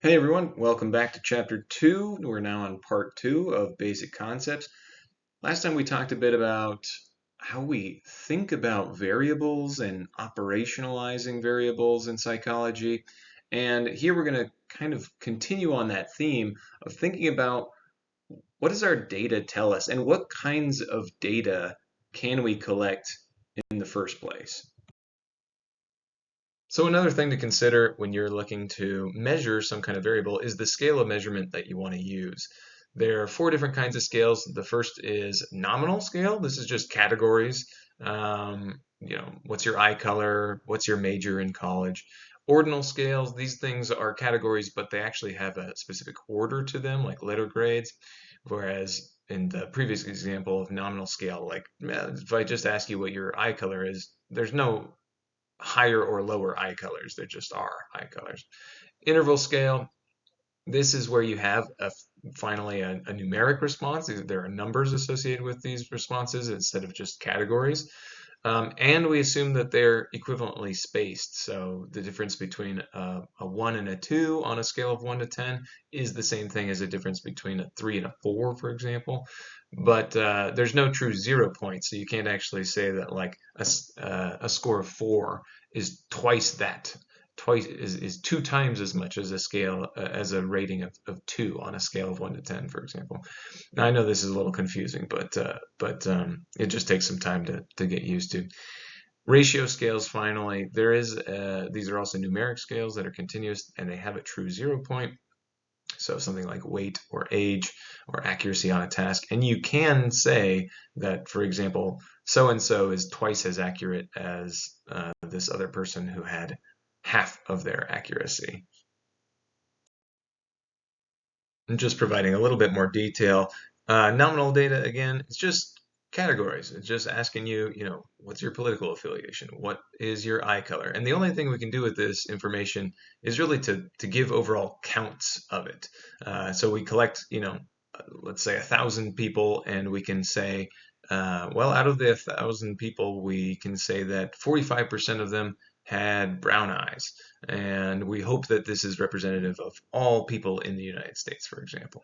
Hey everyone, welcome back to Chapter 2. We're now on Part 2 of Basic Concepts. Last time we talked a bit about how we think about variables and operationalizing variables in psychology. And here we're going to kind of continue on that theme of thinking about what does our data tell us and what kinds of data can we collect in the first place. So another thing to consider when you're looking to measure some kind of variable is the scale of measurement that you want to use. There are four different kinds of scales. The first is nominal scale. This is just categories. What's your eye color? What's your major in college? Ordinal scales, these things are categories, but they actually have a specific order to them, like letter grades. Whereas in the previous example of nominal scale, like if I just ask you what your eye color is, there's no higher or lower eye colors. There just are eye colors. Interval scale, this is where you have finally a numeric response. There are numbers associated with these responses instead of just categories. And we assume that they're equivalently spaced. So the difference between a 1 and a 2 on a scale of 1 to 10 is the same thing as a difference between a 3 and a 4, for example. But there's no true 0 point, so you can't actually say that like a score of 4 is twice that. Twice is 2 times as much as a scale as a rating of 2 on a scale of 1 to 10, for example. Now, I know this is a little confusing, but it just takes some time to get used to. Ratio scales, finally, these are also numeric scales that are continuous and they have a true 0 point. So something like weight or age or accuracy on a task. And you can say that, for example, so-and-so is twice as accurate as this other person who had half of their accuracy. And just providing a little bit more detail. Nominal data, again, it's just categories. It's just asking you, what's your political affiliation? What is your eye color? And the only thing we can do with this information is really to give overall counts of it. So we collect, let's say 1,000 people, and we can say, well, out of the 1,000 people, we can say that 45% of them had brown eyes. And we hope that this is representative of all people in the United States, for example.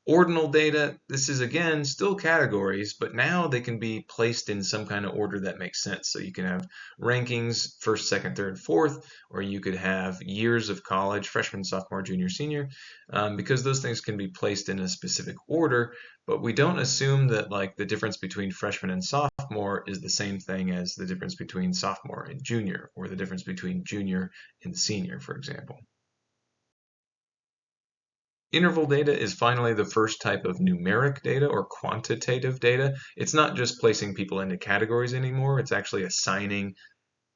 Ordinal data, this is again still categories, but now they can be placed in some kind of order that makes sense. So you can have rankings, first, second, third, fourth, or you could have years of college, freshman, sophomore, junior, senior, because those things can be placed in a specific order, but we don't assume that like the difference between freshman and sophomore is the same thing as the difference between sophomore and junior, or the difference between junior and senior, for example. Interval data is finally the first type of numeric data or quantitative data. It's not just placing people into categories anymore, it's actually assigning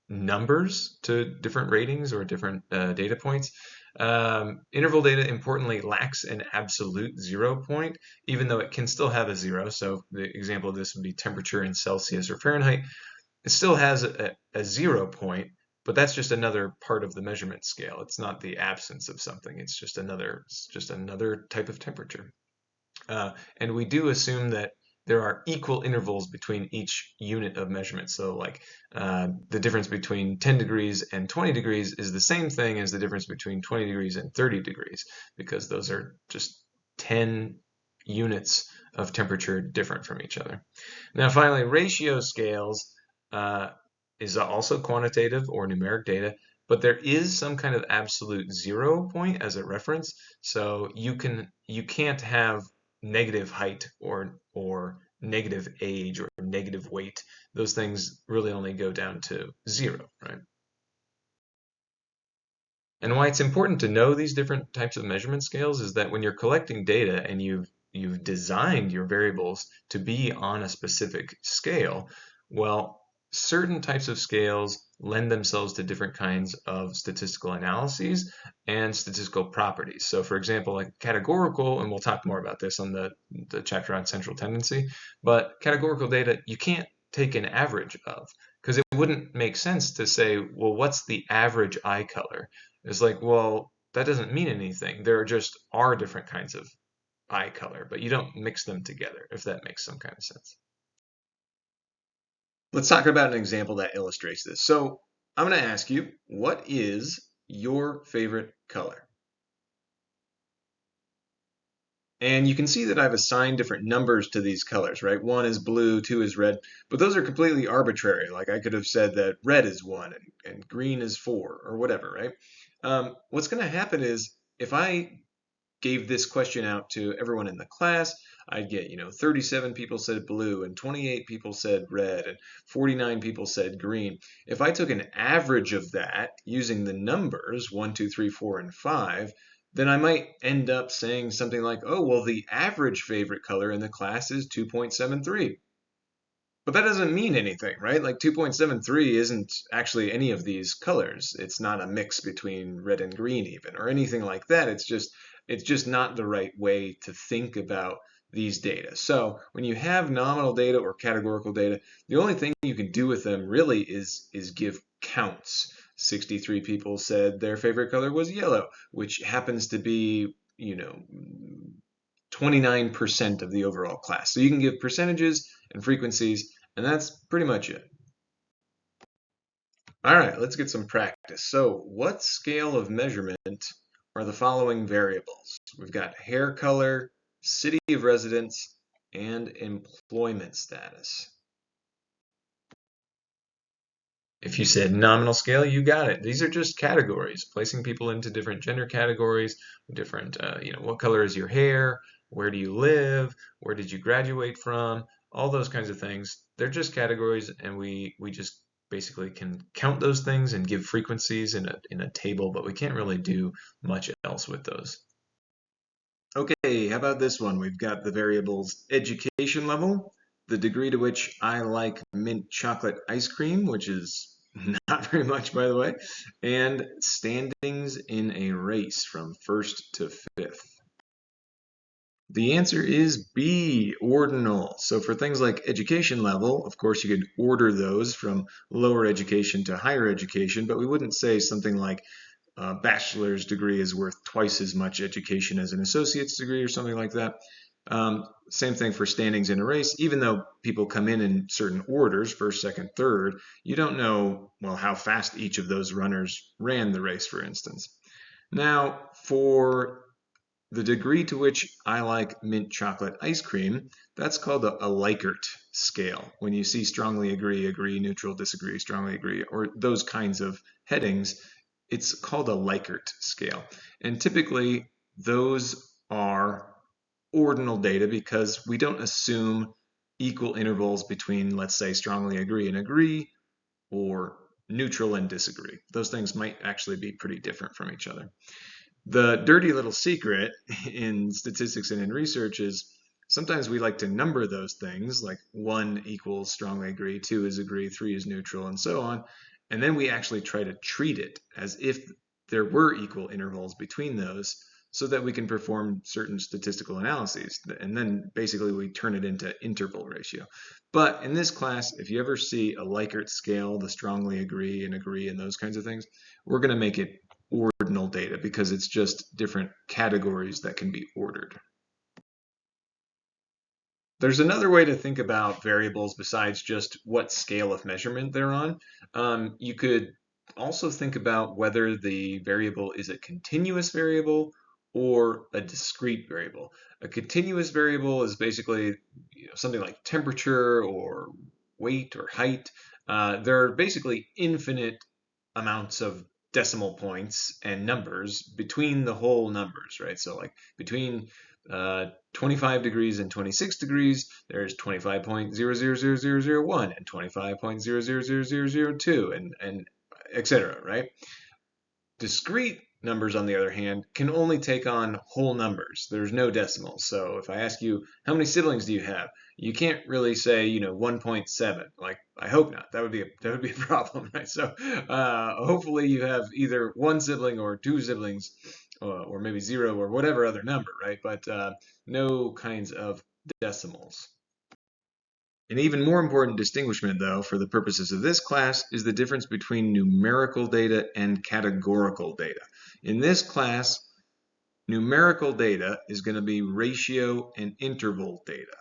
numbers to different ratings or different data points. Interval data importantly lacks an absolute 0 point, even though it can still have a 0. So the example of this would be temperature in Celsius or Fahrenheit. It still has a 0 point, but that's just another part of the measurement scale. It's not the absence of something. It's just another type of temperature. And we do assume that there are equal intervals between each unit of measurement. So like the difference between 10 degrees and 20 degrees is the same thing as the difference between 20 degrees and 30 degrees, because those are just 10 units of temperature different from each other. Now finally, ratio scales is also quantitative or numeric data, but there is some kind of absolute 0 point as a reference. So you can't have negative height or negative age or negative weight. Those things really only go down to 0, right? And why it's important to know these different types of measurement scales is that when you're collecting data and you've designed your variables to be on a specific scale, well, certain types of scales lend themselves to different kinds of statistical analyses and statistical properties. So for example, like categorical, and we'll talk more about this on the chapter on central tendency, but categorical data you can't take an average of, because it wouldn't make sense to say, well, what's the average eye color? It's like, well, that doesn't mean anything. There just are different kinds of eye color, but you don't mix them together, if that makes some kind of sense. Let's talk about an example that illustrates this. So I'm going to ask you, what is your favorite color? And you can see that I've assigned different numbers to these colors, right? 1 is blue, 2 is red, but those are completely arbitrary. Like I could have said that red is 1 and green is 4 or whatever, right? What's going to happen is if I gave this question out to everyone in the class, I'd get, 37 people said blue and 28 people said red and 49 people said green. If I took an average of that using the numbers 1, 2, 3, 4, and 5, then I might end up saying something like, oh, well, the average favorite color in the class is 2.73. But that doesn't mean anything, right? Like 2.73 isn't actually any of these colors. It's not a mix between red and green even or anything like that. It's just not the right way to think about these data. So when you have nominal data or categorical data, the only thing you can do with them really is give counts. 63 people said their favorite color was yellow, which happens to be, 29% of the overall class. So you can give percentages and frequencies, and that's pretty much it. All right, let's get some practice. So what scale of measurement are the following variables? We've got hair color, city of residence, and employment status. If you said nominal scale, you got it. These are just categories, placing people into different gender categories, different, what color is your hair, where do you live, where did you graduate from, all those kinds of things. They're just categories, and we just basically can count those things and give frequencies in a table, but we can't really do much else with those. Okay, how about this one? We've got the variables education level, the degree to which I like mint chocolate ice cream, which is not very much, by the way, and standings in a race from first to fifth. The answer is B, ordinal. So for things like education level, of course, you could order those from lower education to higher education, but we wouldn't say something like a bachelor's degree is worth twice as much education as an associate's degree or something like that. Same thing for standings in a race. Even though people come in certain orders, first, second, third, you don't know, well, how fast each of those runners ran the race, for instance. Now, for the degree to which I like mint chocolate ice cream, that's called a Likert scale. When you see strongly agree, agree, neutral, disagree, strongly agree, or those kinds of headings, it's called a Likert scale. And typically, those are ordinal data because we don't assume equal intervals between, let's say, strongly agree and agree, or neutral and disagree. Those things might actually be pretty different from each other. The dirty little secret in statistics and in research is sometimes we like to number those things, like 1 equals strongly agree, 2 is agree, 3 is neutral, and so on. And then we actually try to treat it as if there were equal intervals between those so that we can perform certain statistical analyses. And then basically we turn it into interval ratio. But in this class, if you ever see a Likert scale, the strongly agree and those kinds of things, we're going to make it ordinal data because it's just different categories that can be ordered. There's another way to think about variables besides just what scale of measurement they're on. You could also think about whether the variable is a continuous variable or a discrete variable. A continuous variable is basically something like temperature or weight or height. There are basically infinite amounts of decimal points and numbers between the whole numbers, right? So like between 25 degrees and 26 degrees, there's 25.000001 and 25.000002 and etc., right? Discrete numbers, on the other hand, can only take on whole numbers. There's no decimals. So if I ask you, how many siblings do you have? You can't really say, 1.7. Like, I hope not. That would be a problem, right? So hopefully you have either one sibling or two siblings, or maybe zero or whatever other number, right? But no kinds of decimals. An even more important distinguishment, though, for the purposes of this class is the difference between numerical data and categorical data. In this class, numerical data is going to be ratio and interval data.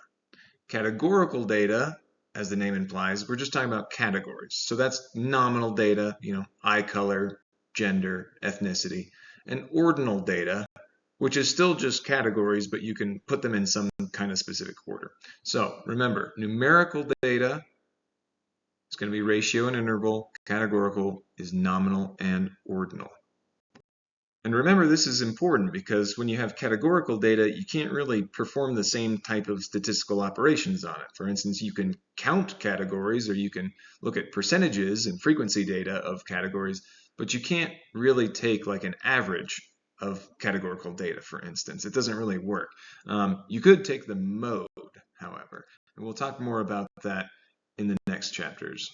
Categorical data, as the name implies, we're just talking about categories. So that's nominal data, eye color, gender, ethnicity. And ordinal data which is still just categories, but you can put them in some kind of specific order. So remember, numerical data is going to be ratio and interval. Categorical is nominal and ordinal. And remember, this is important because when you have categorical data, you can't really perform the same type of statistical operations on it. For instance, you can count categories, or you can look at percentages and frequency data of categories, but you can't really take like an average of categorical data, for instance. It doesn't really work. You could take the mode, however, and we'll talk more about that in the next chapters.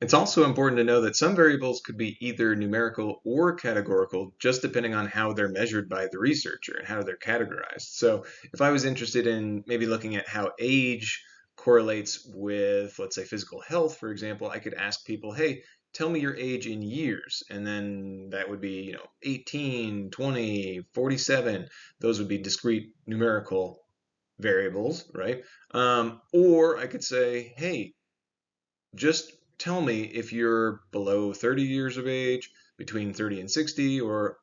It's also important to know that some variables could be either numerical or categorical, just depending on how they're measured by the researcher and how they're categorized. So if I was interested in maybe looking at how age correlates with, let's say, physical health, for example, I could ask people, hey, tell me your age in years. And then that would be, 18, 20, 47. Those would be discrete numerical variables, right? Or I could say, hey, just tell me if you're below 30 years of age, between 30 and 60, or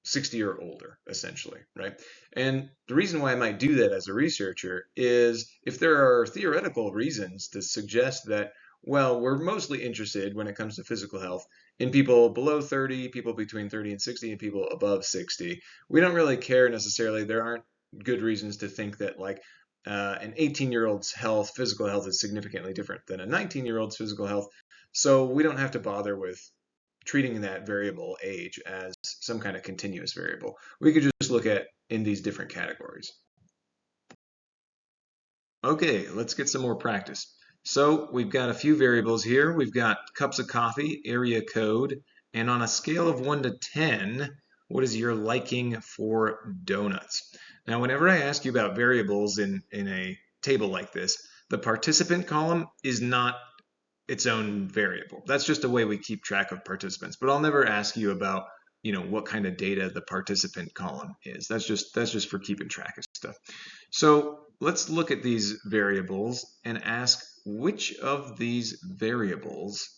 60 or older, essentially, right? And the reason why I might do that as a researcher is if there are theoretical reasons to suggest that, well, we're mostly interested when it comes to physical health in people below 30, people between 30 and 60, and people above 60. We don't really care necessarily. There aren't good reasons to think that like an 18-year-old's physical health is significantly different than a 19-year-old's physical health. So we don't have to bother with treating that variable age as some kind of continuous variable. We could just look at in these different categories. Okay, let's get some more practice. So we've got a few variables here. We've got cups of coffee, area code, and on a scale of 1 to 10, what is your liking for donuts? Now, whenever I ask you about variables in a table like this, the participant column is not its own variable. That's just a way we keep track of participants. But I'll never ask you about, what kind of data the participant column is. That's just for keeping track of stuff. So let's look at these variables and ask which of these variables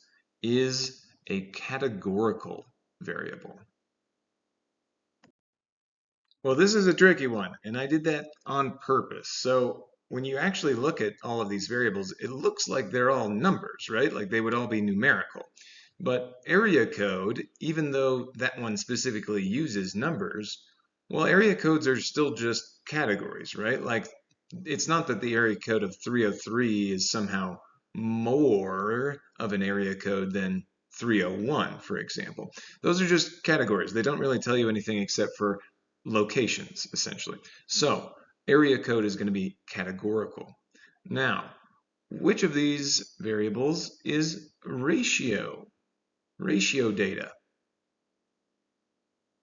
is a categorical variable. Well, this is a tricky one, and I did that on purpose. So when you actually look at all of these variables, it looks like they're all numbers, right? Like they would all be numerical. But area code, even though that one specifically uses numbers, well, area codes are still just categories, right? Like it's not that the area code of 303 is somehow more of an area code than 301, for example. Those are just categories. They don't really tell you anything except for locations, essentially. So area code is going to be categorical. Now, which of these variables is ratio data?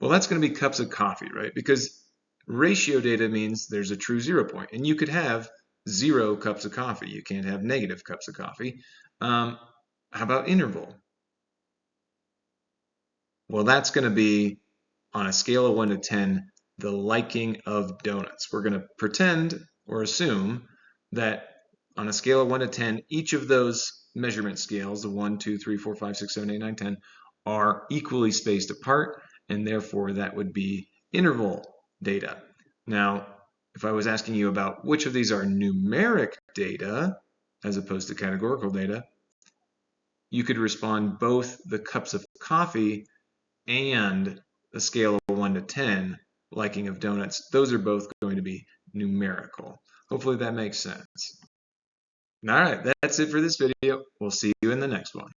Well, that's going to be cups of coffee, right? Because ratio data means there's a true 0 point, and you could have 0 cups of coffee. You can't have negative cups of coffee. How about interval? Well, that's going to be on a scale of 1 to 10, the liking of donuts. We're going to pretend or assume that on a scale of 1 to 10, each of those measurement scales, the 1, 2, 3, 4, 5, 6, 7, 8, 9, 10, are equally spaced apart, and therefore that would be interval data. Now, if I was asking you about which of these are numeric data as opposed to categorical data, you could respond both the cups of coffee and the scale of 1 to 10 liking of donuts. Those are both going to be numerical. Hopefully that makes sense. All right, that's it for this video. We'll see you in the next one.